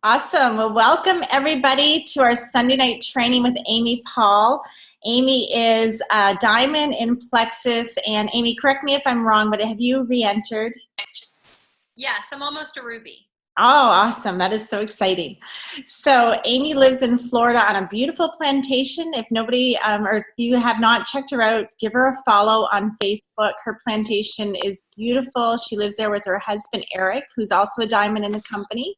Awesome. Well, welcome everybody to our Sunday night training with Amy Paul. Amy is a diamond in Plexus. And Amy, correct me if I'm wrong, but have you re-entered? Yes, I'm almost a ruby. Oh, awesome. That is so exciting. So Amy lives in Florida on a beautiful plantation. If nobody, or if you have not checked her out, give her a follow on Facebook. Her plantation is beautiful. She lives there with her husband, Eric, who's also a diamond in the company,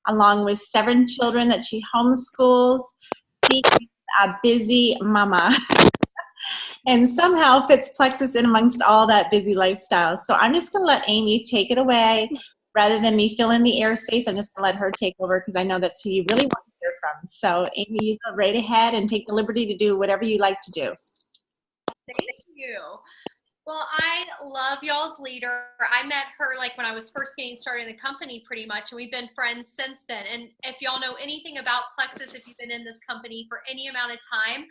along with 7 children that she homeschools. She's a busy mama and somehow fits Plexus in amongst all that busy lifestyle. So I'm just going to let Amy take it away. Rather than me fill in the airspace, I'm just going to let her take over because I know that's who you really want to hear from. So Amy, you go right ahead and take the liberty to do whatever you like to do. Thank you. Well, I love y'all's leader. I met her like when I was first getting started in the company pretty much, and we've been friends since then. And if y'all know anything about Plexus, if you've been in this company for any amount of time,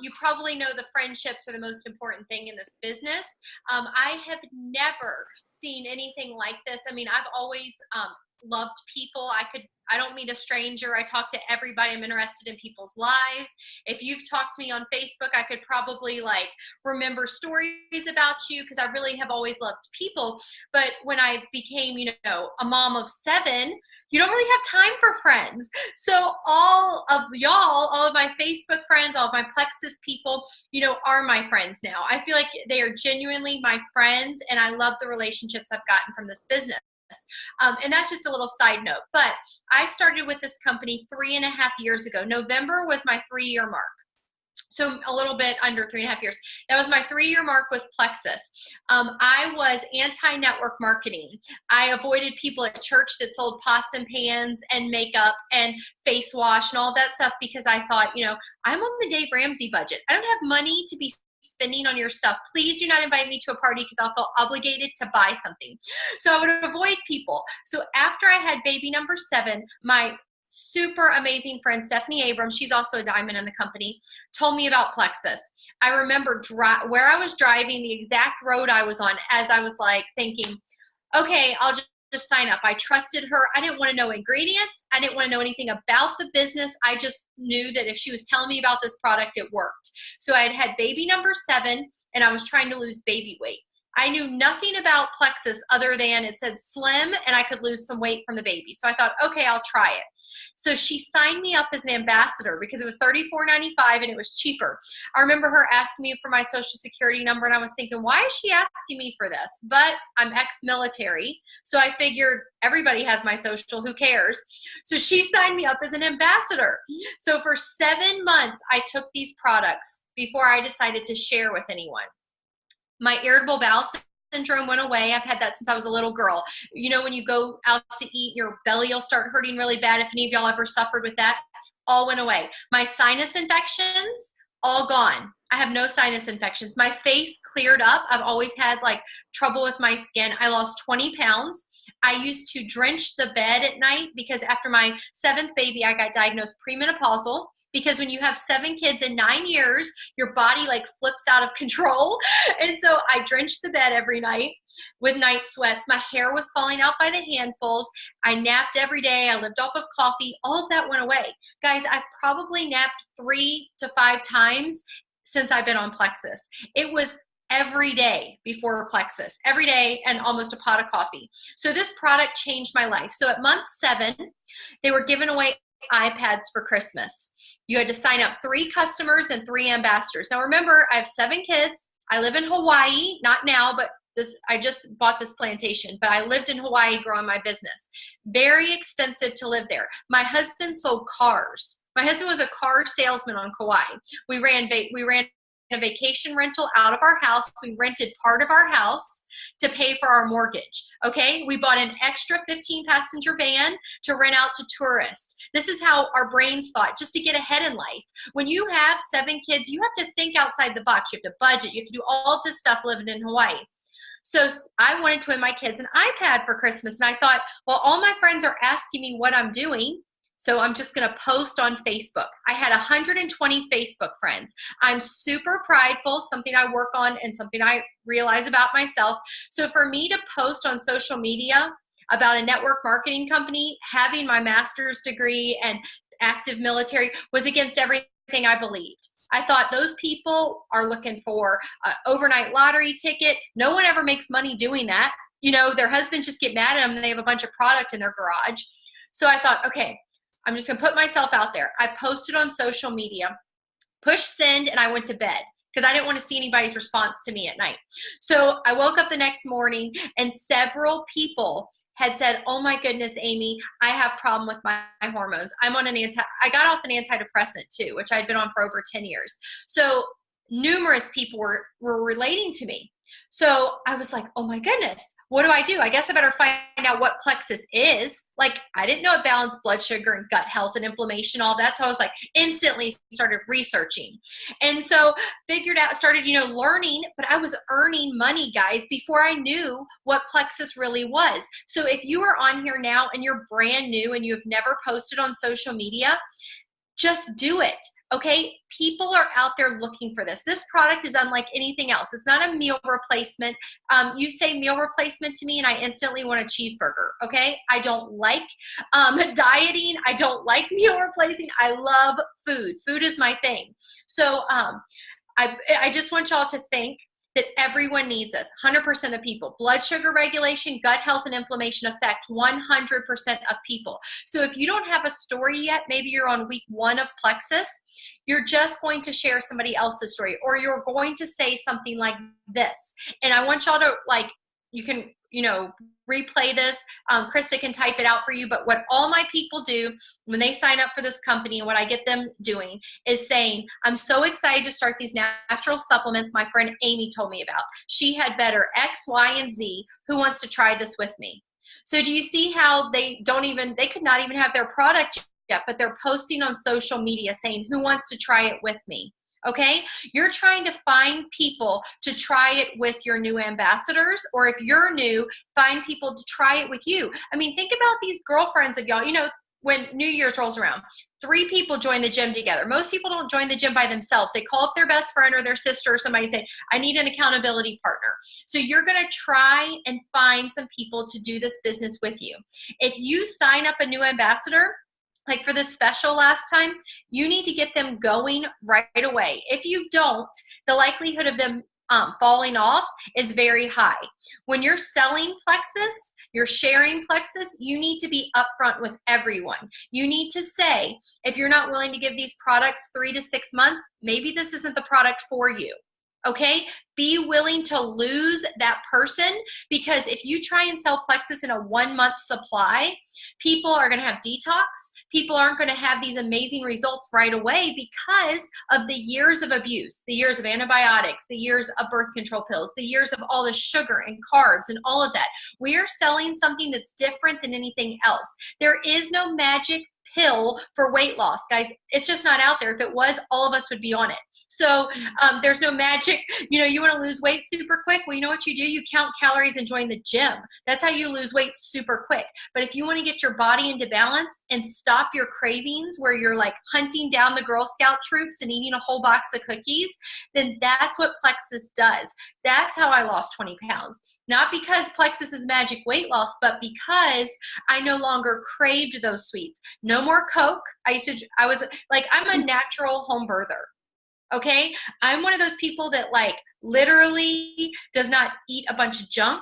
you probably know the friendships are the most important thing in this business. I have never seen anything like this. I mean, I've always loved people. I don't meet a stranger. I talk to everybody. I'm interested in people's lives. If you've talked to me on Facebook, I could probably like remember stories about you because I really have always loved people. But when I became, a mom of 7, you don't really have time for friends. So all of y'all, all of my Facebook friends, all of my Plexus people, are my friends now. I feel like they are genuinely my friends, and I love the relationships I've gotten from this business. And that's just a little side note. But I started with this company 3.5 years ago. November was my 3-year mark. So a little bit under 3.5 years. That was my 3-year mark with Plexus. I was anti-network marketing. I avoided people at church that sold pots and pans and makeup and face wash and all that stuff because I thought, I'm on the Dave Ramsey budget. I don't have money to be spending on your stuff. Please do not invite me to a party because I'll feel obligated to buy something. So I would avoid people. So after I had baby number 7, my super amazing friend Stephanie Abrams, she's also a diamond in the company, told me about Plexus. I remember where I was driving, the exact road I was on, as I was like thinking, okay, I'll just sign up. I trusted her. I didn't want to know ingredients. I didn't want to know anything about the business. I just knew that if she was telling me about this product, it worked. So I had baby number 7 and I was trying to lose baby weight. I knew nothing about Plexus other than it said slim and I could lose some weight from the baby. So I thought, okay, I'll try it. So she signed me up as an ambassador because it was $34.95 and it was cheaper. I remember her asking me for my social security number and I was thinking, why is she asking me for this? But I'm ex-military, so I figured everybody has my social, who cares? So she signed me up as an ambassador. So for 7 months, I took these products before I decided to share with anyone. My irritable bowel syndrome went away. I've had that since I was a little girl. When you go out to eat, your belly will start hurting really bad. If any of y'all ever suffered with that, all went away. My sinus infections, all gone. I have no sinus infections. My face cleared up. I've always had like trouble with my skin. I lost 20 pounds. I used to drench the bed at night because after my 7th baby, I got diagnosed premenopausal. Because when you have 7 kids in 9 years, your body like flips out of control. And so I drenched the bed every night with night sweats. My hair was falling out by the handfuls. I napped every day. I lived off of coffee. All of that went away. Guys, I've probably napped 3 to 5 times since I've been on Plexus. It was every day before Plexus, every day, and almost a pot of coffee. So this product changed my life. So at month 7, they were giving away iPads for Christmas. You had to sign up 3 customers and 3 ambassadors. Now remember, I have 7 kids. I live in Hawaii, not now, but I just bought this plantation, but I lived in Hawaii growing my business. Very expensive to live there. My husband sold cars. My husband was a car salesman on Kauai. We ran a vacation rental out of our house. We rented part of our house to pay for our mortgage. Okay. We bought an extra 15-passenger van to rent out to tourists. This is how our brains thought, just to get ahead in life. When you have 7 kids, you have to think outside the box. You have to budget. You have to do all of this stuff living in Hawaii. So I wanted to win my kids an iPad for Christmas. And I thought, well, all my friends are asking me what I'm doing. So I'm just going to post on Facebook. I had 120 Facebook friends. I'm super prideful, something I work on and something I realize about myself. So for me to post on social media, about a network marketing company, having my master's degree and active military was against everything I believed. I thought those people are looking for an overnight lottery ticket. No one ever makes money doing that. You know, their husbands just get mad at them and they have a bunch of product in their garage. So I thought, okay, I'm just gonna put myself out there. I posted on social media, push send, and I went to bed because I didn't want to see anybody's response to me at night. So I woke up the next morning and several people had said, oh my goodness, Amy, I have a problem with my hormones. I got off an antidepressant too, which I'd been on for over 10 years. So numerous people were relating to me. So I was like, oh my goodness, what do? I guess I better find out what Plexus is. Like, I didn't know it balanced blood sugar and gut health and inflammation, all that. So I was like, instantly started researching. And so started, learning, but I was earning money, guys, before I knew what Plexus really was. So if you are on here now and you're brand new and you have never posted on social media, just do it. Okay, people are out there looking for this. This product is unlike anything else. It's not a meal replacement. You say meal replacement to me and I instantly want a cheeseburger, okay? I don't like dieting. I don't like meal replacing. I love food. Food is my thing. So I just want y'all to think that everyone needs this. 100% of people. Blood sugar regulation, gut health, and inflammation affect 100% of people. So if you don't have a story yet, maybe you're on week 1 of Plexus, you're just going to share somebody else's story, or you're going to say something like this. And I want y'all to, you can, replay this. Krista can type it out for you. But what all my people do when they sign up for this company, and what I get them doing is saying, I'm so excited to start these natural supplements my friend Amy told me about. She had better X, Y, and Z. Who wants to try this with me? So do you see how they could not even have their product yet, but they're posting on social media saying, who wants to try it with me? Okay, you're trying to find people to try it with your new ambassadors, or if you're new, find people to try it with you. I mean, think about these girlfriends of y'all. When New Year's rolls around, 3 people join the gym together. Most people don't join the gym by themselves. They call up their best friend or their sister or somebody and say, I need an accountability partner. So you're going to try and find some people to do this business with you. If you sign up a new ambassador, like for this special last time, you need to get them going right away. If you don't, the likelihood of them falling off is very high. When you're selling Plexus, you're sharing Plexus, you need to be upfront with everyone. You need to say, if you're not willing to give these products 3 to 6 months, maybe this isn't the product for you. Okay, be willing to lose that person, because if you try and sell Plexus in a 1-month supply, people are going to have detox. People aren't going to have these amazing results right away because of the years of abuse, the years of antibiotics, the years of birth control pills, the years of all the sugar and carbs and all of that. We are selling something that's different than anything else. There is no magic pill for weight loss, guys. It's just not out there. If it was, all of us would be on it. So there's no magic. You want to lose weight super quick? Well, you know what you do? You count calories and join the gym. That's how you lose weight super quick. But if you want to get your body into balance and stop your cravings where you're like hunting down the Girl Scout troops and eating a whole box of cookies, then that's what Plexus does. That's how I lost 20 pounds. Not because Plexus is magic weight loss, but because I no longer craved those sweets. No more Coke. I'm a natural home birther. Okay. I'm one of those people that literally does not eat a bunch of junk,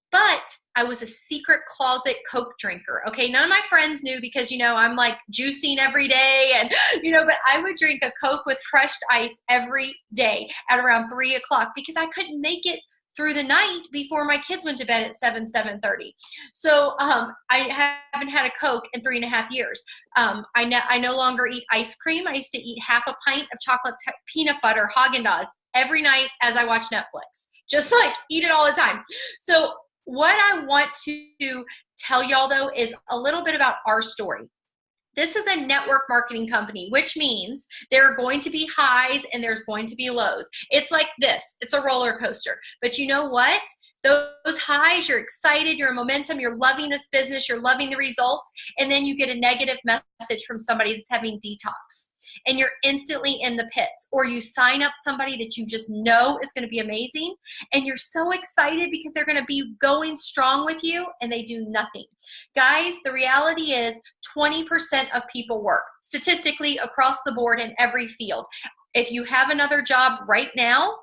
but I was a secret closet Coke drinker. Okay. None of my friends knew because, I'm juicing every day and, but I would drink a Coke with crushed ice every day at around 3 o'clock because I couldn't make it through the night before my kids went to bed at 7:30. So I haven't had a Coke in 3.5 years. I no longer eat ice cream. I used to eat half a pint of chocolate peanut butter Haagen-Dazs every night as I watch Netflix. Just eat it all the time. So what I want to tell y'all though is a little bit about our story. This is a network marketing company, which means there are going to be highs and there's going to be lows. It's like this. It's a roller coaster. But you know what? Those highs, you're excited, you're in momentum, you're loving this business, you're loving the results, and then you get a negative message from somebody that's having detox, and you're instantly in the pits. Or you sign up somebody that you just know is going to be amazing, and you're so excited because they're going to be going strong with you, and they do nothing. Guys, the reality is 20% of people work statistically across the board in every field. If you have another job right now,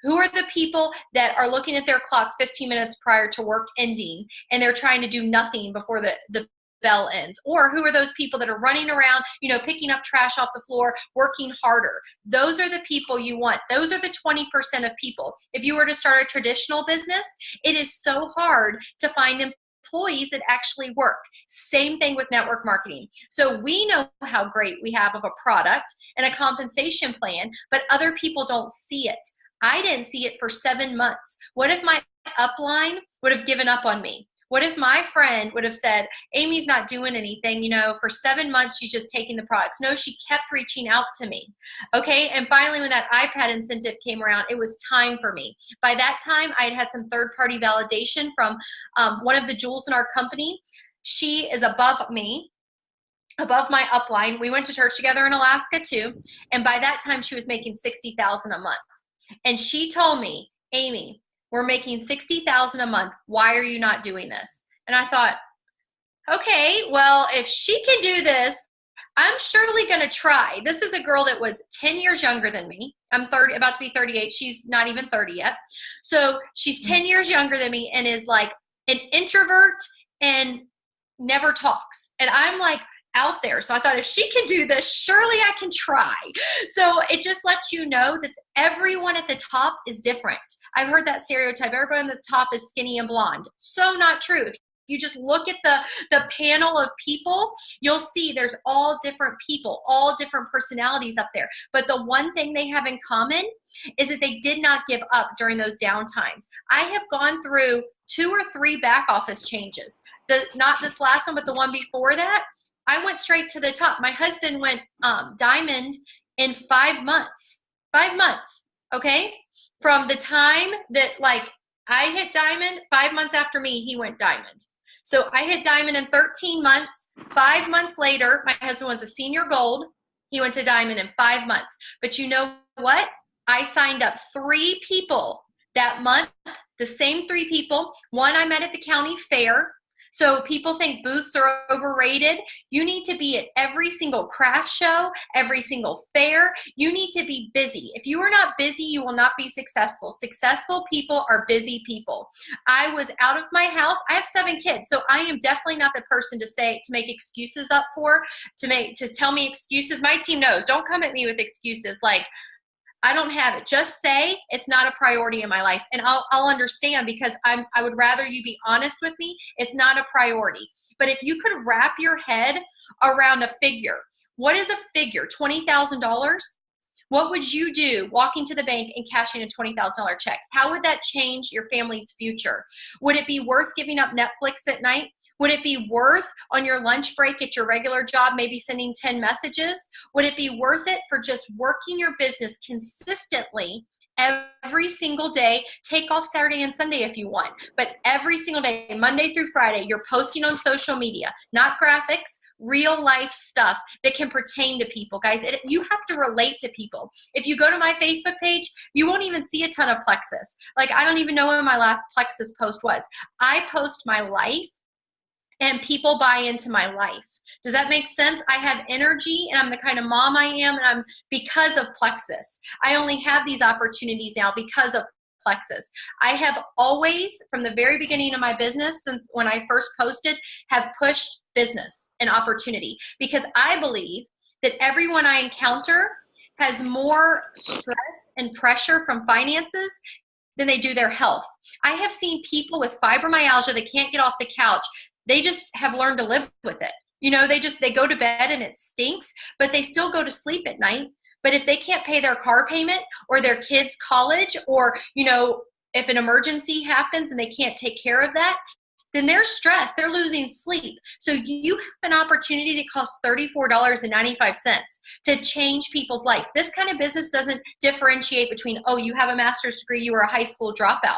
who are the people that are looking at their clock 15 minutes prior to work ending, and they're trying to do nothing before the bell ends? Or who are those people that are running around, picking up trash off the floor, working harder? Those are the people you want. Those are the 20% of people. If you were to start a traditional business, it is so hard to find employees that actually work. Same thing with network marketing. So we know how great we have of a product and a compensation plan, but other people don't see it. I didn't see it for 7 months. What if my upline would have given up on me? What if my friend would have said, Amy's not doing anything, for 7 months, she's just taking the products? No, she kept reaching out to me. Okay. And finally, when that iPad incentive came around, it was time for me. By that time, I had some third-party validation from one of the jewels in our company. She is above me, above my upline. We went to church together in Alaska too. And by that time, she was making $60,000 a month. And she told me, Amy, we're making $60,000 a month. Why are you not doing this? And I thought, okay, well, if she can do this, I'm surely going to try. This is a girl that was 10 years younger than me. I'm 30, about to be 38. She's not even 30 yet. So she's 10 years younger than me and is like an introvert and never talks. And I'm like out there. So I thought, if she can do this, surely I can try. So it just lets you know that everyone at the top is different. I've heard that stereotype. Everybody on the top is skinny and blonde. So not true. If you just look at the panel of people, you'll see there's all different people, all different personalities up there. But the one thing they have in common is that they did not give up during those down times. I have gone through 2 or 3 back office changes. Not this last one, but the one before that. I went straight to the top. My husband went diamond in 5 months. 5 months, okay? From the time that I hit diamond, 5 months after me, he went diamond. So I hit diamond in 13 months. 5 months later, my husband was a senior gold. He went to diamond in 5 months. But you know what? I signed up 3 people that month, the same 3 people. One I met at the county fair. So people think booths are overrated. You need to be at every single craft show, every single fair. You need to be busy. If you are not busy, you will not be successful. Successful people are busy people. I was out of my house. I have 7 kids, so I am definitely not the person to make excuses up for, to tell me excuses. My team knows. Don't come at me with excuses like, I don't have it. Just say it's not a priority in my life, and I'll understand, because I would rather you be honest with me. It's not a priority. But if you could wrap your head around a figure, what is a figure? $20,000? What would you do walking to the bank and cashing a $20,000 check? How would that change your family's future? Would it be worth giving up Netflix at night? Would it be worth on your lunch break at your regular job, maybe sending 10 messages? Would it be worth it for just working your business consistently every single day? Take off Saturday and Sunday if you want, but every single day, Monday through Friday, you're posting on social media, not graphics, real life stuff that can pertain to people. Guys, you have to relate to people. If you go to my Facebook page, you won't even see a ton of Plexus. I don't even know when my last Plexus post was. I post my life, and people buy into my life. Does that make sense? I have energy, and I'm the kind of mom I am, and I'm because of Plexus. I only have these opportunities now because of Plexus. I have always, from the very beginning of my business, since when I first posted, have pushed business and opportunity, because I believe that everyone I encounter has more stress and pressure from finances than they do their health. I have seen people with fibromyalgia that can't get off the couch. They just have learned to live with it. They go to bed and it stinks, but they still go to sleep at night. But if they can't pay their car payment or their kids' college, or, if an emergency happens and they can't take care of that, then they're stressed. They're losing sleep. So you have an opportunity that costs $34.95 to change people's life. This kind of business doesn't differentiate between, oh, you have a master's degree, you were a high school dropout.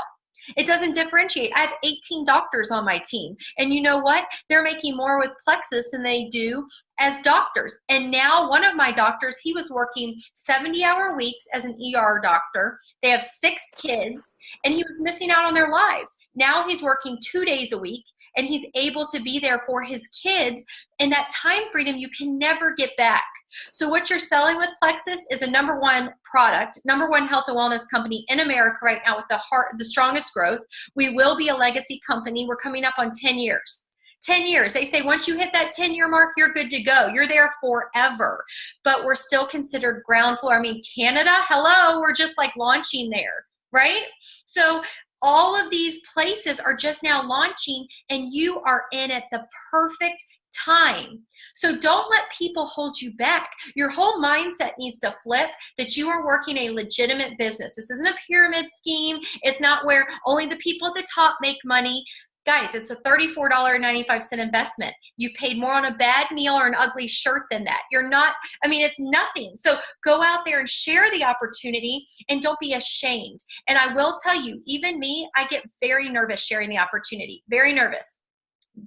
It doesn't differentiate. I have 18 doctors on my team. And you know what? They're making more with Plexus than they do as doctors. And now one of my doctors, he was working 70-hour weeks as an ER doctor. They have 6 kids, and he was missing out on their lives. Now he's working 2 days a week, and he's able to be there for his kids. And that time freedom you can never get back. So what you're selling with Plexus is a #1 product, #1 health and wellness company in America right now with the strongest growth. We will be a legacy company. We're coming up on 10 years. 10 years. They say once you hit that 10-year mark, you're good to go. You're there forever. But we're still considered ground floor. I mean, Canada, hello, we're just like launching there, right? So all of these places are just now launching, and you are in at the perfect time. So don't let people hold you back. Your whole mindset needs to flip that you are working a legitimate business. This isn't a pyramid scheme. It's not where only the people at the top make money. Guys, it's a $34.95 investment. You paid more on a bad meal or an ugly shirt than that. It's nothing. So go out there and share the opportunity, and don't be ashamed. And I will tell you, even me, I get very nervous sharing the opportunity, very nervous.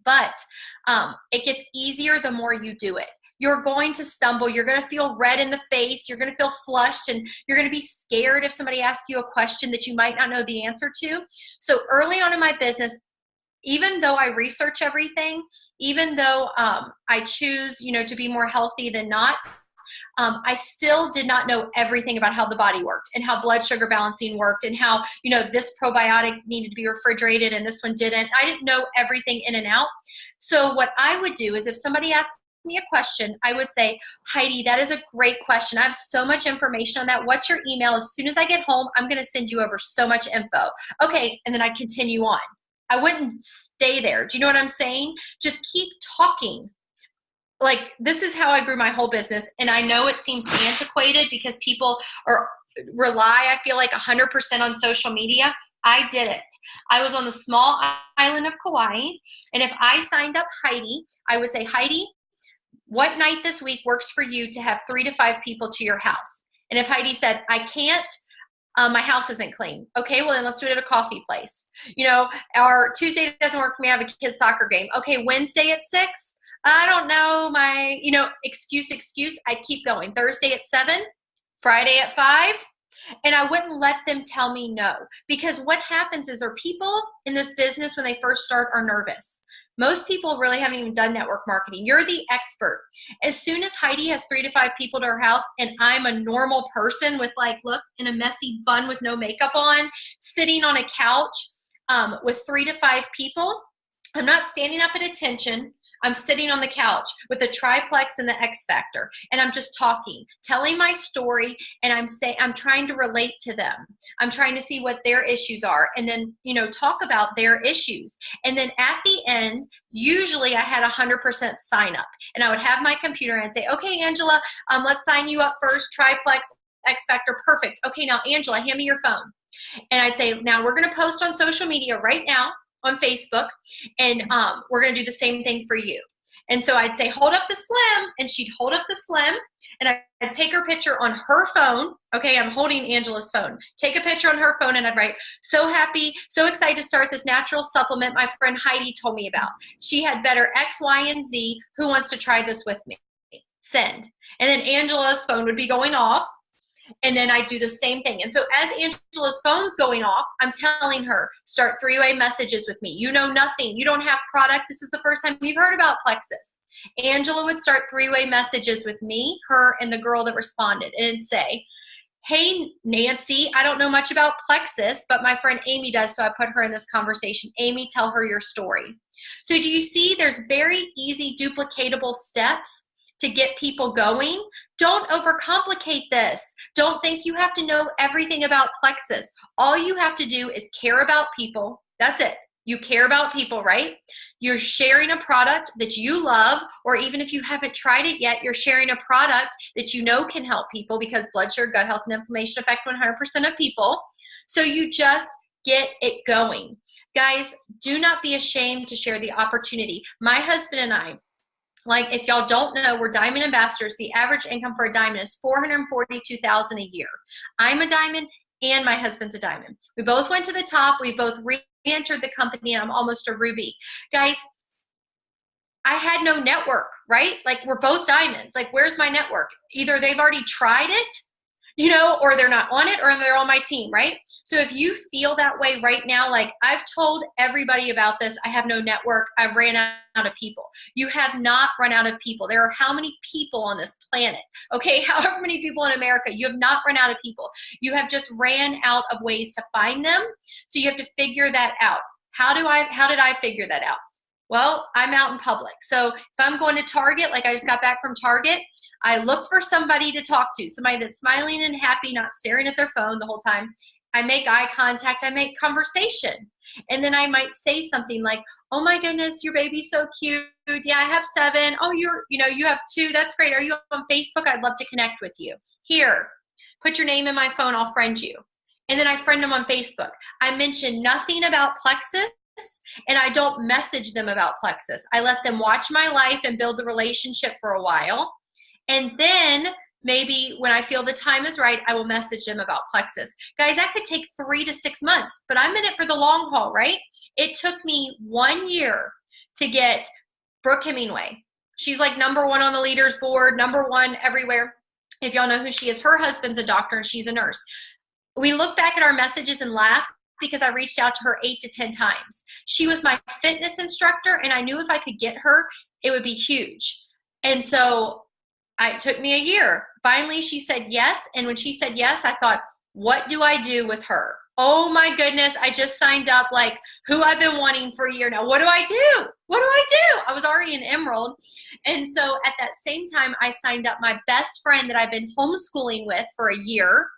But it gets easier the more you do it. You're going to stumble. You're going to feel red in the face. You're going to feel flushed, and you're going to be scared if somebody asks you a question that you might not know the answer to. So early on in my business, even though I research everything, even though I choose, to be more healthy than not, I still did not know everything about how the body worked and how blood sugar balancing worked and how, this probiotic needed to be refrigerated and this one didn't. I didn't know everything in and out. So what I would do is if somebody asked me a question, I would say, Heidi, that is a great question. I have so much information on that. What's your email? As soon as I get home, I'm going to send you over so much info. Okay. And then I continue on. I wouldn't stay there. Do you know what I'm saying? Just keep talking. Like, this is how I grew my whole business. And I know it seems antiquated because people rely, I feel like 100% on social media. I did it. I was on the small island of Kauai. And if I signed up Heidi, I would say, Heidi, what night this week works for you to have 3 to 5 people to your house? And if Heidi said, I can't, my house isn't clean. Okay, well then let's do it at a coffee place. Or Tuesday doesn't work for me. I have a kid's soccer game. Okay, Wednesday at 6. I don't know, my, excuse. I'd keep going. Thursday at 7, Friday at 5. And I wouldn't let them tell me no. Because what happens is people in this business when they first start are nervous. Most people really haven't even done network marketing. You're the expert. As soon as Heidi has 3 to 5 people to her house and I'm a normal person with in a messy bun with no makeup on, sitting on a couch with 3 to 5 people, I'm not standing up at attention. I'm sitting on the couch with the triplex and the X Factor, and I'm just talking, telling my story, and I'm trying to relate to them. I'm trying to see what their issues are, and then, talk about their issues. And then at the end, usually I had 100% sign up, and I would have my computer and I'd say, okay, Angela, let's sign you up first, triplex, X Factor, perfect. Okay, now Angela, hand me your phone. And I'd say, now we're going to post on social media right now, on Facebook, and we're going to do the same thing for you. And so I'd say, hold up the Slim, and she'd hold up the Slim, and I'd take her picture on her phone. Okay, I'm holding Angela's phone. Take a picture on her phone, and I'd write, so happy, so excited to start this natural supplement my friend Heidi told me about. She had better X, Y, and Z. Who wants to try this with me? Send. And then Angela's phone would be going off. And then I do the same thing. And so as Angela's phone's going off, I'm telling her, start 3-way messages with me. You know nothing. You don't have product. This is the first time you've heard about Plexus. Angela would start 3-way messages with me, her, and the girl that responded, and it'd say, hey, Nancy, I don't know much about Plexus, but my friend Amy does, so I put her in this conversation. Amy, tell her your story. So do you see there's very easy duplicatable steps to get people going? Don't overcomplicate this. Don't think you have to know everything about Plexus. All you have to do is care about people. That's it. You care about people, right? You're sharing a product that you love, or even if you haven't tried it yet, you're sharing a product that you know can help people because blood sugar, gut health, and inflammation affect 100% of people. So you just get it going. Guys, do not be ashamed to share the opportunity. My husband and I, if y'all don't know, we're diamond ambassadors. The average income for a diamond is $442,000 a year. I'm a diamond. and my husband's a diamond. We both went to the top. We both re-entered the company, and I'm almost a ruby. Guys, I had no network, right? Like, we're both diamonds. Like, where's my network? Either they've already tried it, you know, or they're not on it, or they're on my team, right? So if you feel that way right now, like, I've told everybody about this, I have no network, I ran out of people. You have not run out of people. There are how many people on this planet? Okay, however many people in America, you have not run out of people. You have just ran out of ways to find them. So you have to figure that out. How did I figure that out? Well, I'm out in public. So if I'm going to Target, like I just got back from Target, I look for somebody to talk to, somebody that's smiling and happy, not staring at their phone the whole time. I make eye contact, I make conversation. And then I might say something like, oh my goodness, your baby's so cute. Yeah, I have 7. Oh, you have 2. That's great. Are you on Facebook? I'd love to connect with you. Here, put your name in my phone. I'll friend you. And then I friend them on Facebook. I mention nothing about Plexus. And I don't message them about Plexus. I let them watch my life and build the relationship for a while. And then maybe when I feel the time is right, I will message them about Plexus. Guys, that could take 3 to 6 months, but I'm in it for the long haul, right? It took me 1 year to get Brooke Hemingway. She's like #1 on the leaders board, #1 everywhere. If y'all know who she is, her husband's a doctor and she's a nurse. We look back at our messages and laugh, because I reached out to her 8 to 10 times. She was my fitness instructor, and I knew if I could get her, it would be huge. And so it took me a year. Finally, she said yes. And when she said yes, I thought, what do I do with her? Oh my goodness, I just signed up, like, who I've been wanting for a year now. What do I do? What do I do? I was already an Emerald. And so at that same time, I signed up my best friend that I've been homeschooling with for a year.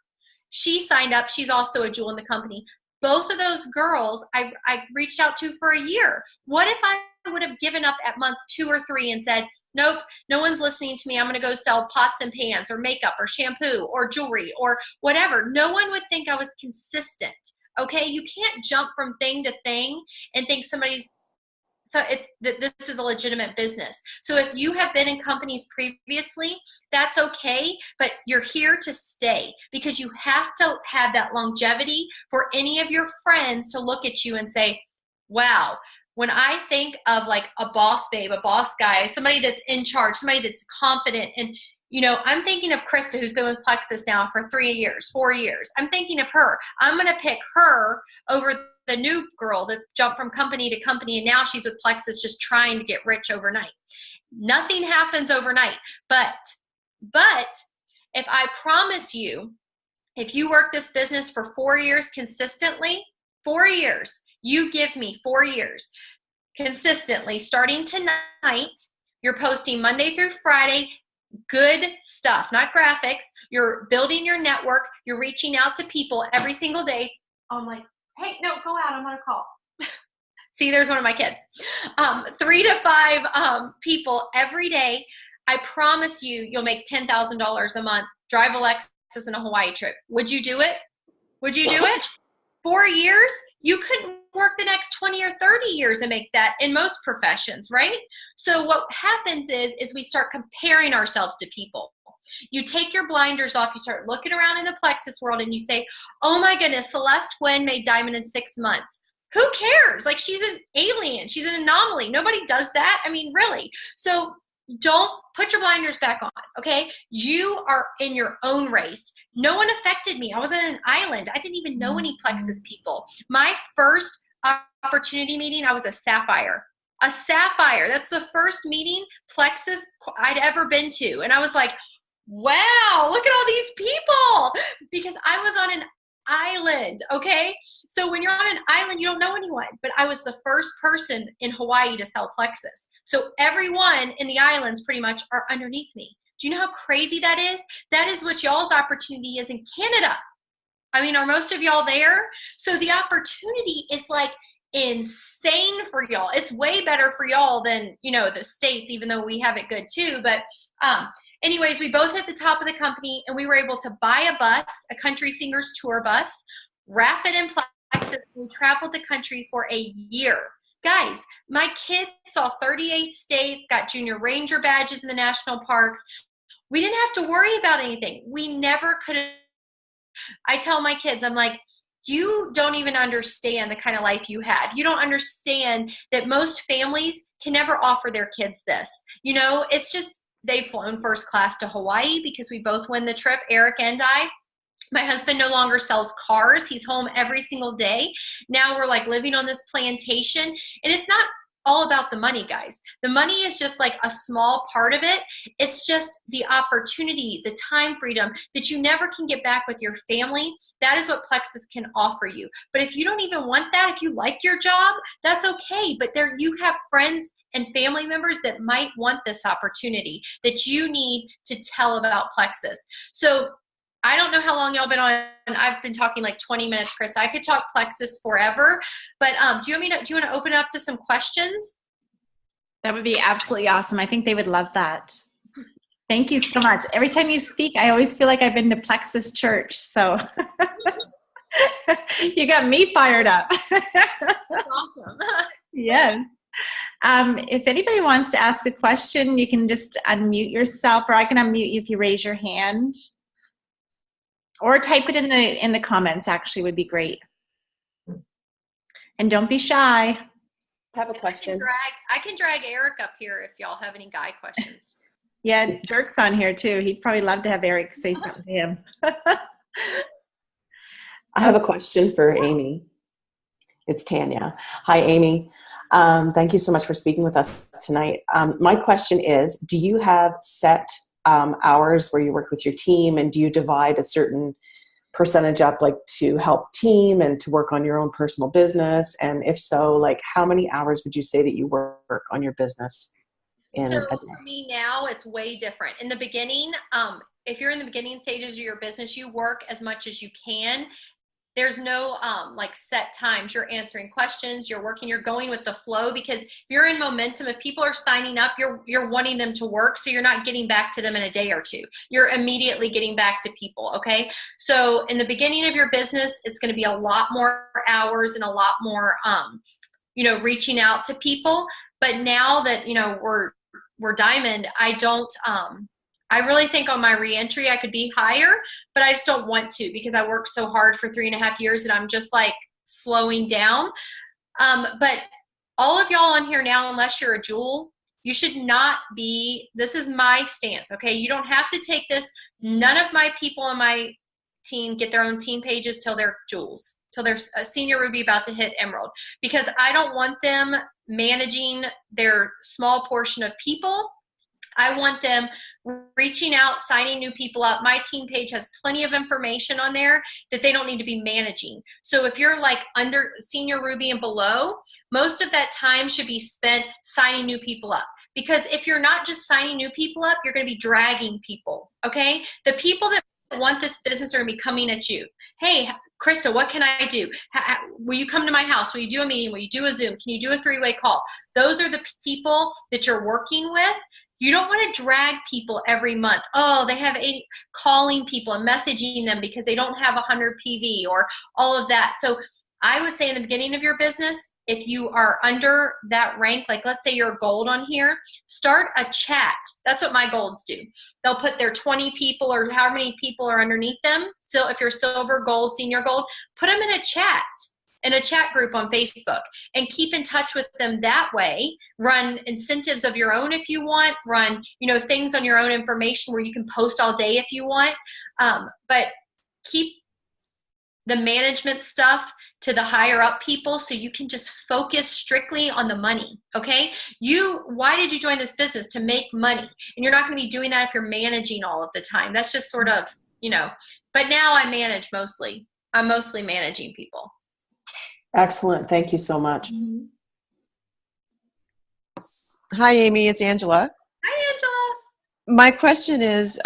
She signed up. She's also a jewel in the company. Both of those girls I reached out to for a year. What if I would have given up at month 2 or 3 and said, nope, no one's listening to me. I'm going to go sell pots and pans or makeup or shampoo or jewelry or whatever. No one would think I was consistent. Okay, you can't jump from thing to thing and think this is a legitimate business. So if you have been in companies previously, that's okay, but you're here to stay, because you have to have that longevity for any of your friends to look at you and say, wow, when I think of like a boss babe, a boss guy, somebody that's in charge, somebody that's confident, and I'm thinking of Krista, who's been with Plexus now for 3 years, 4 years. I'm thinking of her. I'm going to pick her over the new girl that's jumped from company to company, and now she's with Plexus just trying to get rich overnight. Nothing happens overnight. But if I promise you, if you work this business for 4 years consistently, 4 years, you give me 4 years consistently, starting tonight, you're posting Monday through Friday, good stuff, not graphics. You're building your network. You're reaching out to people every single day. I'm like, hey, no, go out. I'm on a call. See, there's one of my kids. 3 to 5 people every day. I promise you, you'll make $10,000 a month, drive a Lexus in a Hawaii trip. Would you do it? Would you do it? 4 years? You couldn't work the next 20 or 30 years and make that in most professions, right? So what happens is we start comparing ourselves to people. You take your blinders off, you start looking around in the Plexus world, and you say, oh my goodness, Celeste Quinn made diamond in 6 months. Who cares? Like, she's an alien. She's an anomaly. Nobody does that. I mean, really. So don't put your blinders back on, okay? You are in your own race. No one affected me. I was on an island. I didn't even know any Plexus people. My first opportunity meeting, I was a Sapphire. A Sapphire. That's the first meeting Plexus I'd ever been to. And I was like, wow, look at all these people, because I was on an island, okay? So when you're on an island, you don't know anyone, but I was the first person in Hawaii to sell Plexus. So everyone in the islands pretty much are underneath me. Do you know how crazy that is? That is what y'all's opportunity is in Canada. I mean, are most of y'all there? So the opportunity is like insane for y'all. It's way better for y'all than, the States, even though we have it good too. But anyways, we both hit the top of the company, and we were able to buy a bus, a country singers tour bus, wrap it in Plexus, and we traveled the country for a year. Guys, my kids saw 38 states, got junior ranger badges in the national parks. We didn't have to worry about anything. We never could have I tell my kids, I'm like, you don't even understand the kind of life you have. You don't understand that most families can never offer their kids this. It's just, they've flown first class to Hawaii because we both win the trip, Eric and I. My husband no longer sells cars. He's home every single day. Now we're like living on this plantation, and it's not all about the money, guys. The money is just like a small part of it. It's just the opportunity, the time freedom that you never can get back with your family. That is what Plexus can offer you. But if you don't even want that, if you like your job, that's okay. But there you have friends and family members that might want this opportunity that you need to tell about Plexus. So I don't know how long y'all been on. I've been talking like 20 minutes, Chris. I could talk Plexus forever, but do you want to open up to some questions? That would be absolutely awesome. I think they would love that. Thank you so much. Every time you speak, I always feel like I've been to Plexus Church. So you got me fired up. That's awesome. Yes. If anybody wants to ask a question, you can just unmute yourself, or I can unmute you if you raise your hand. Or type it in the comments, actually, would be great. And don't be shy. I have a question. I can drag Eric up here if y'all have any guy questions. Yeah, Dirk's on here too. He'd probably love to have Eric say something to him. I have a question for Amy. It's Tanya. Hi, Amy. Thank you so much for speaking with us tonight. My question is, do you have set hours where you work with your team, and do you divide a certain percentage up, like to help team and to work on your own personal business? And if so, like how many hours would you say that you work on your business in a day? For me now, it's way different. In the beginning, if you're in the beginning stages of your business, you work as much as you can. There's no like set times. You're answering questions, you're working, you're going with the flow, because if you're in momentum, if people are signing up, you're wanting them to work, so you're not getting back to them in a day or two. You're immediately getting back to people, okay? So in the beginning of your business, it's going to be a lot more hours and a lot more reaching out to people. But now that we're diamond, I really think on my reentry I could be higher, but I just don't want to, because I worked so hard for 3.5 years and I'm just like slowing down. But all of y'all on here now, unless you're a jewel, you should not be, this is my stance, okay? You don't have to take this. None of my people on my team get their own team pages till they're jewels, till they're a senior ruby about to hit emerald, because I don't want them managing their small portion of people. I want them reaching out, signing new people up. My team page has plenty of information on there that they don't need to be managing. So if you're like under senior ruby and below, most of that time should be spent signing new people up. Because if you're not just signing new people up, you're going to be dragging people, okay? The people that want this business are going to be coming at you. Hey, Krista, what can I do? Will you come to my house? Will you do a meeting? Will you do a Zoom? Can you do a 3-way call? Those are the people that you're working with. You don't want to drag people every month. Oh, they have 80, calling people and messaging them because they don't have 100 PV or all of that. So I would say in the beginning of your business, if you are under that rank, like let's say you're gold on here, start a chat. That's what my golds do. They'll put their 20 people or how many people are underneath them. So if you're silver, gold, senior gold, put them in a chat group on Facebook, and keep in touch with them that way. Run incentives of your own if you want, run, things on your own information where you can post all day if you want. But keep the management stuff to the higher up people so you can just focus strictly on the money, okay? Why did you join this business? To make money. And you're not going to be doing that if you're managing all of the time. That's just sort of, but now I manage mostly. I'm mostly managing people. Excellent. Thank you so much. Mm-hmm. Hi, Amy. It's Angela. Hi, Angela. My question is,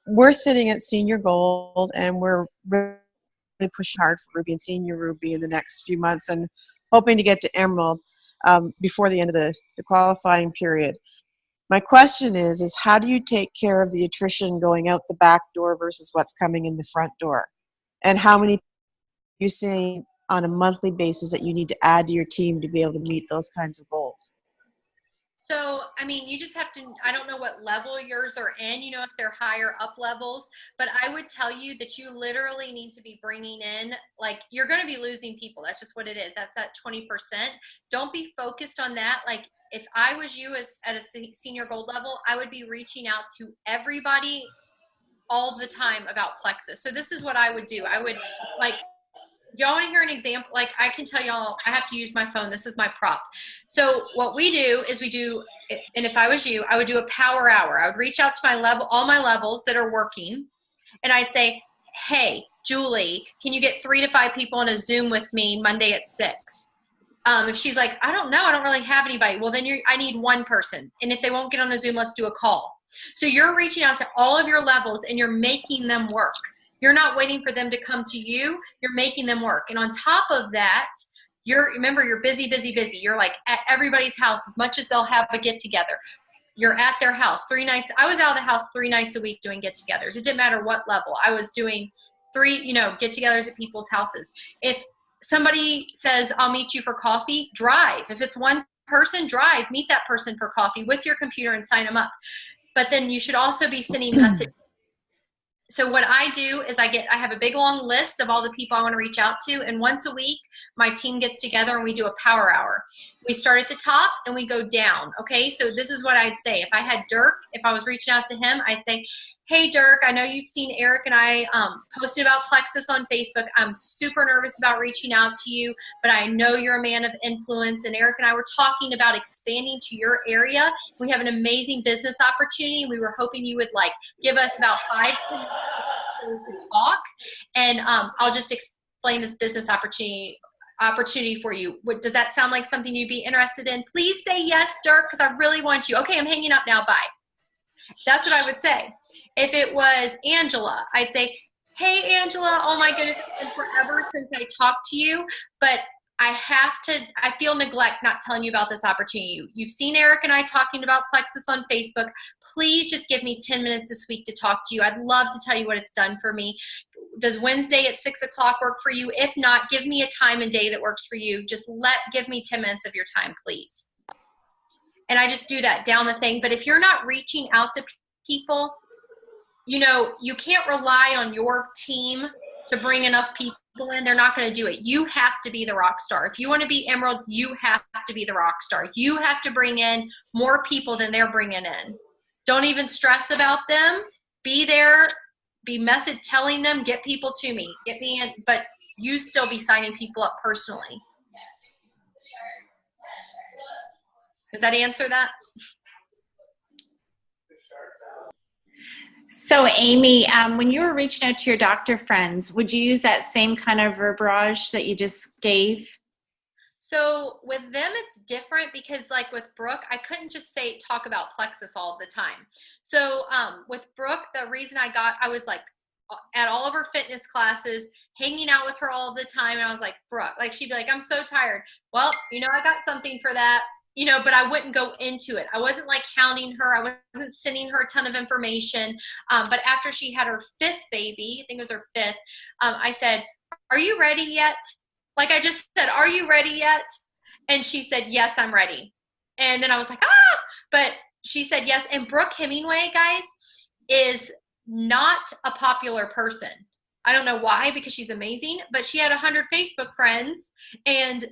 we're sitting at senior gold, and we're really pushing hard for Ruby and senior Ruby in the next few months, and hoping to get to emerald before the end of the qualifying period. My question is how do you take care of the attrition going out the back door versus what's coming in the front door? And how many are you seeing on a monthly basis that you need to add to your team to be able to meet those kinds of goals? So, I mean, you just have to, I don't know what level yours are in, if they're higher up levels, but I would tell you that you literally need to be bringing in, like, you're going to be losing people. That's just what it is. That's that 20%. Don't be focused on that. Like, if I was you as at a senior gold level, I would be reaching out to everybody all the time about Plexus. So this is what I would do. I would, like, y'all want to hear an example? Like, I can tell y'all, I have to use my phone. This is my prop. So what we do is and if I was you, I would do a power hour. I would reach out to all my levels that are working, and I'd say, hey, Julie, can you get 3 to 5 people on a Zoom with me Monday at 6? If she's like, I don't know, I don't really have anybody. Well, then I need one person. And if they won't get on a Zoom, let's do a call. So you're reaching out to all of your levels and you're making them work. You're not waiting for them to come to you. You're making them work. And on top of that, remember, you're busy, busy, busy. You're like at everybody's house as much as they'll have a get together. You're at their house 3 nights. I was out of the house 3 nights a week doing get togethers. It didn't matter what level. I was doing 3, get togethers at people's houses. If somebody says, I'll meet you for coffee, drive. If it's one person, drive, meet that person for coffee with your computer and sign them up. But then you should also be sending messages. So what I do is I have a big long list of all the people I want to reach out to. And once a week, my team gets together and we do a power hour. We start at the top and we go down. Okay. So this is what I'd say. If I had Dirk, if I was reaching out to him, I'd say, hey, Dirk, I know you've seen Eric and I posted about Plexus on Facebook. I'm super nervous about reaching out to you, but I know you're a man of influence. And Eric and I were talking about expanding to your area. We have an amazing business opportunity. We were hoping you would give us about 5 to 10 minutes so we could talk. And I'll just explain this business opportunity for you. Does that sound like something you'd be interested in? Please say yes, Dirk, because I really want you. Okay, I'm hanging up now. Bye. That's what I would say. If it was Angela, I'd say, hey, Angela, oh my goodness, it's been forever since I talked to you, but I feel neglect not telling you about this opportunity. You've seen Eric and I talking about Plexus on Facebook. Please just give me 10 minutes this week to talk to you. I'd love to tell you what it's done for me. Does Wednesday at 6 o'clock work for you? If not, give me a time and day that works for you. Just give me 10 minutes of your time, please. And I just do that down the thing. But if you're not reaching out to people, you can't rely on your team to bring enough people in. They're not going to do it. You have to be the rock star. If you want to be Emerald, you have to be the rock star. You have to bring in more people than they're bringing in. Don't even stress about them. Be there. Be telling them, get people to me. Get me in. But you still be signing people up personally. Does that answer that? So Amy, when you were reaching out to your doctor friends, would you use that same kind of verbiage that you just gave? So with them, it's different because with Brooke, I couldn't just talk about Plexus all the time. So with Brooke, the reason I was at all of her fitness classes, hanging out with her all the time. And I was like, Brooke, she'd be like, I'm so tired. Well, I got something for that. But I wouldn't go into it. I wasn't hounding her. I wasn't sending her a ton of information. But after she had her 5th baby, I think it was her 5th, I said, are you ready yet? I just said, are you ready yet? And she said, yes, I'm ready. And then I was like, but she said yes. And Brooke Hemingway, guys, is not a popular person. I don't know why, because she's amazing, but she had 100 Facebook friends and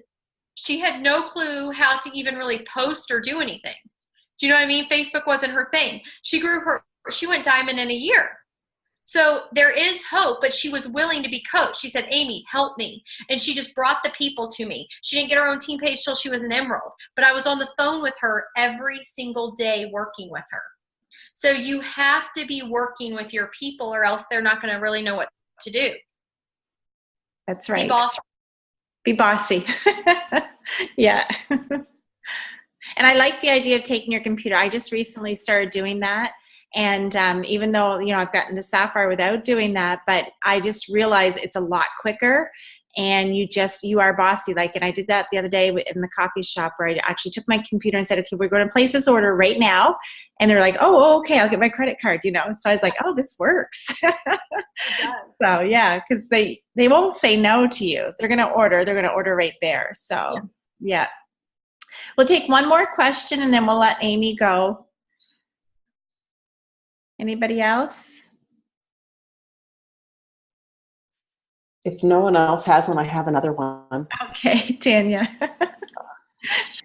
she had no clue how to even really post or do anything. Do you know what I mean? Facebook wasn't her thing. She went diamond in a year. So there is hope, but she was willing to be coached. She said, Amy, help me. And she just brought the people to me. She didn't get her own team page till she was an Emerald, but I was on the phone with her every single day working with her. So you have to be working with your people or else they're not going to really know what to do. That's right. Be bossy. Be bossy. Yeah. And I like the idea of taking your computer. I just recently started doing that. And even though, I've gotten to Sapphire without doing that, but I just realized it's a lot quicker and you are bossy. And I did that the other day in the coffee shop where I actually took my computer and said, okay, we're going to place this order right now. And they're like, oh, okay, I'll get my credit card, So I was like, oh, this works. So yeah, because they won't say no to you. They're going to order right there. So yeah. We'll take one more question and then we'll let Amy go. Anybody else? If no one else has one, I have another one. Okay, Tanya.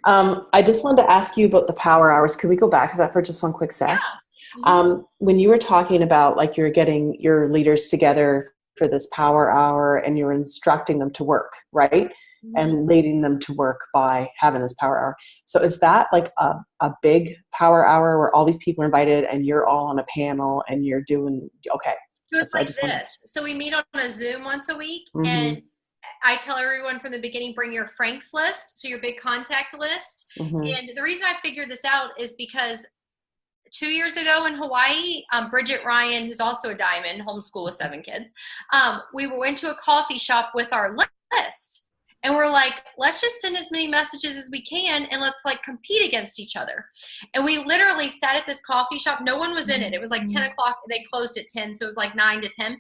I just wanted to ask you about the power hours. Could we go back to that for just one quick sec? Yeah. When you were talking about like you're getting your leaders together for this power hour and you're instructing them to work, right? And leading them to work by having this power hour. So is that like a big power hour where all these people are invited and you're all on a panel and you're doing, okay. So it's like this. So we meet on a Zoom once a week, and I tell everyone from the beginning, bring your Franks list, so your big contact list. And the reason I figured this out is because 2 years ago in Hawaii, Bridget Ryan, who's also a diamond, homeschool with 7 kids, we went to a coffee shop with our list. And we're like, let's just send as many messages as we can and let's like compete against each other. And we literally sat at this coffee shop. No one was in it. It was like 10 o'clock. They closed at 10. So it was like 9 to 10.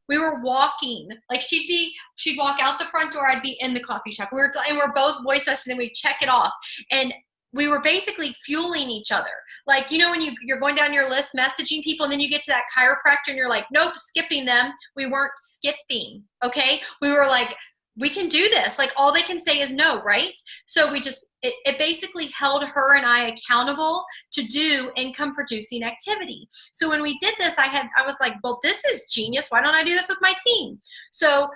We were walking, like she'd walk out the front door. I'd be in the coffee shop. And we're both voice messaging, and we check it off. And we were basically fueling each other. Like, you know, when you're going down your list, messaging people, and then you get to that chiropractor and you're like, nope, skipping them. We weren't skipping. Okay. We were like, we can do this. Like all they can say is no, right? So it basically held her and I accountable to do income producing activity. So when we did this, I was like, well, this is genius. Why don't I do this with my team? So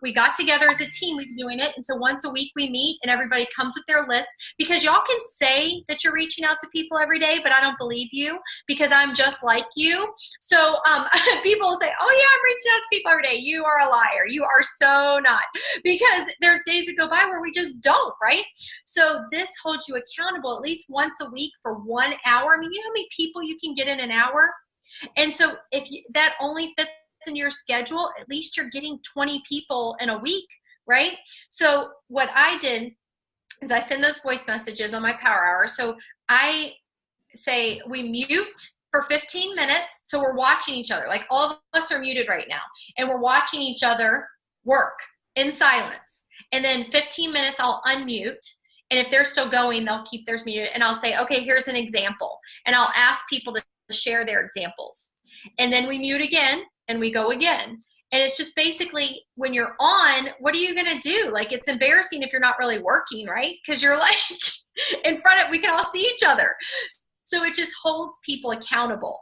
we got together as a team. We've been doing it. And so once a week we meet and everybody comes with their list, because y'all can say that you're reaching out to people every day, but I don't believe you because I'm just like you. So people say, oh yeah, I'm reaching out to people every day. You are a liar. You are so not, because there's days that go by where we just don't, right? So this holds you accountable at least once a week for 1 hour. I mean, you know how many people you can get in an hour? And so if that only fits in your schedule, at least you're getting 20 people in a week, right? So what I did is I send those voice messages on my power hour. So I say we mute for 15 minutes. So we're watching each other. Like all of us are muted right now. And we're watching each other work in silence. And then 15 minutes I'll unmute. And if they're still going, they'll keep theirs muted. And I'll say, okay, here's an example. And I'll ask people to share their examples. And then we mute again and we go again. And it's just basically when you're on, what are you going to do? Like, it's embarrassing if you're not really working, right? Because you're like in front of, we can all see each other. So it just holds people accountable.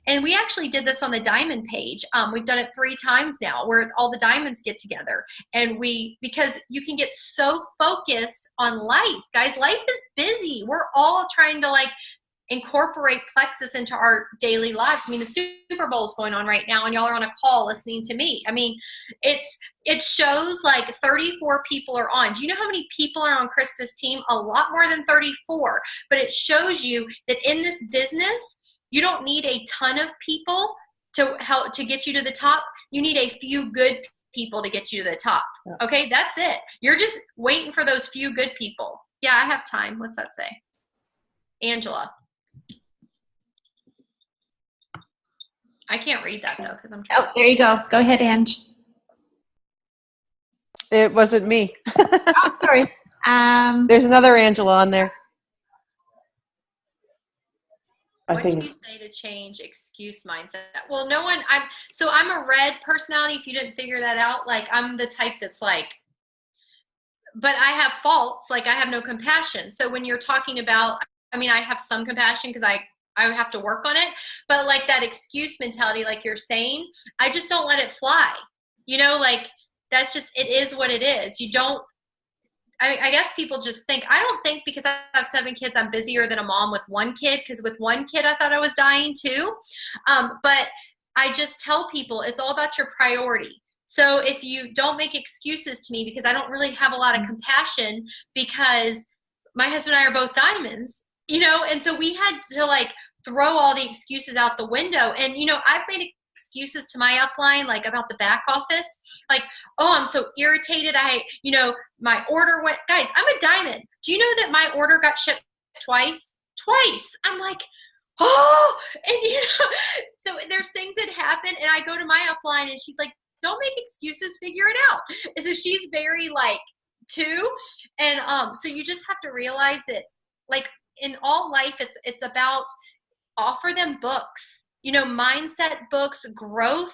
And we actually did this on the diamond page. We've done it 3 times now where all the diamonds get together. And because you can get so focused on life. Guys, life is busy. We're all trying to like incorporate Plexus into our daily lives. I mean, the Super Bowl is going on right now and y'all are on a call listening to me. I mean, it shows like 34 people are on. Do you know how many people are on Krista's team? A lot more than 34. But it shows you that in this business, you don't need a ton of people to help to get you to the top. You need a few good people to get you to the top. Okay, that's it. You're just waiting for those few good people. Yeah, I have time. What's that say? Angela. I can't read that though because I'm trying. Oh, there you go. Go ahead, Ange. It wasn't me. Oh, sorry. There's another Angela on there. I What think do you say to change excuse mindset? Well, I'm a red personality. If you didn't figure that out, like I'm the type that's like, but I have faults. Like I have no compassion. So when you're talking about, I mean, I have some compassion because I would have to work on it, but like that excuse mentality, like you're saying, I just don't let it fly. You know, like that's just, it is what it is. You don't, I guess people just think, I don't think because I have 7 kids, I'm busier than a mom with 1 kid. Because with 1 kid, I thought I was dying too. But I just tell people it's all about your priority. So if you don't make excuses to me, because I don't really have a lot of compassion because my husband and I are both diamonds, you know, and so we had to like throw all the excuses out the window. And, you know, I've made excuses to my upline, like about the back office, like, oh, I'm so irritated. My order went, guys, I'm a diamond. Do you know that my order got shipped twice? I'm like, oh, and you know, so there's things that happen and I go to my upline and she's like, don't make excuses, figure it out. And so she's very like, too. And so you just have to realize it. Like in all life, it's about offer them books, mindset books, growth,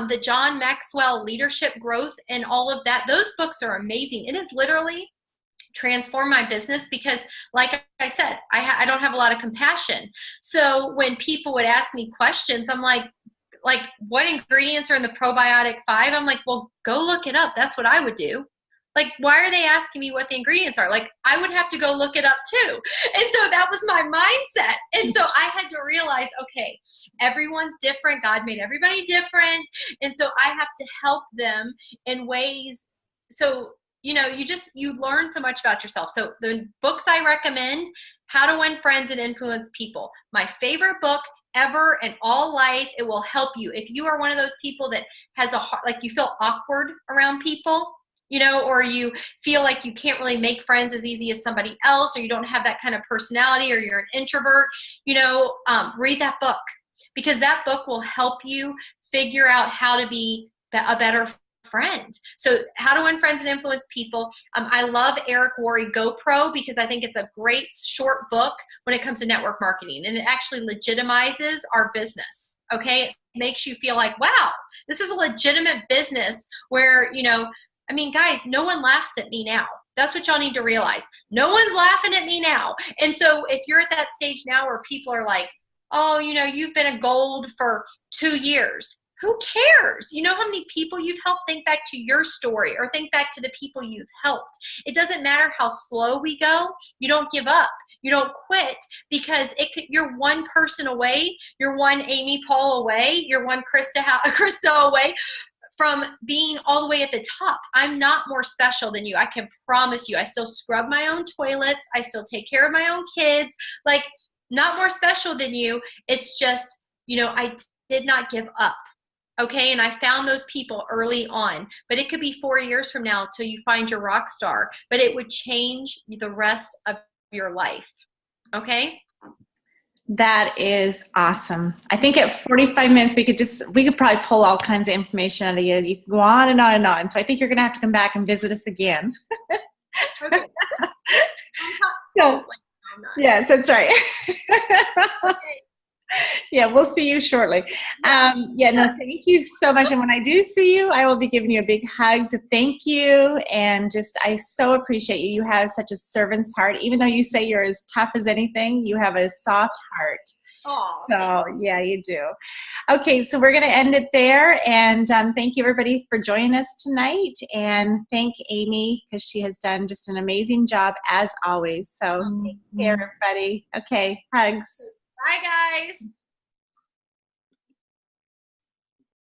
the John Maxwell leadership growth and all of that. Those books are amazing. It has literally transformed my business because, like I said, I don't have a lot of compassion. So when people would ask me questions, I'm like, what ingredients are in the probiotic 5? I'm like, well, go look it up. That's what I would do. Like, why are they asking me what the ingredients are? Like, I would have to go look it up too. And so that was my mindset. And so I had to realize, okay, everyone's different. God made everybody different. And so I have to help them in ways. So, you learn so much about yourself. So the books I recommend, How to Win Friends and Influence People. My favorite book ever in all life. It will help you. If you are one of those people that has you feel awkward around people, or you feel like you can't really make friends as easy as somebody else, or you don't have that kind of personality, or you're an introvert, read that book, because that book will help you figure out how to be a better friend. So How to Win Friends and Influence People. I love Eric Worre GoPro because I think it's a great short book when it comes to network marketing, and it actually legitimizes our business. Okay. It makes you feel like, wow, this is a legitimate business where, guys, no one laughs at me now. That's what y'all need to realize. No one's laughing at me now. And so if you're at that stage now where people are like, oh, you've been a gold for 2 years. Who cares? You know how many people you've helped? Think back to your story, or think back to the people you've helped. It doesn't matter how slow we go. You don't give up. You don't quit, because you're one person away. You're one Amy Paul away. You're one Krista away from being all the way at the top. I'm not more special than you. I can promise you. I still scrub my own toilets. I still take care of my own kids. Like, not more special than you. It's just, I did not give up. Okay. And I found those people early on, but it could be 4 years from now till you find your rock star, but it would change the rest of your life. Okay. That is awesome. I think at 45 minutes, we could probably pull all kinds of information out of you. You can go on and on and on. So I think you're going to have to come back and visit us again. Okay. So, yes, that's right. Okay. Yeah, we'll see you shortly. Thank you so much. And when I do see you, I will be giving you a big hug to thank you. And I so appreciate you. You have such a servant's heart. Even though you say you're as tough as anything, you have a soft heart. Oh, so yeah, you do. Okay, so we're going to end it there. And thank you, everybody, for joining us tonight. And thank Amy, because she has done just an amazing job as always. So take care, everybody. Okay, hugs. Bye, guys.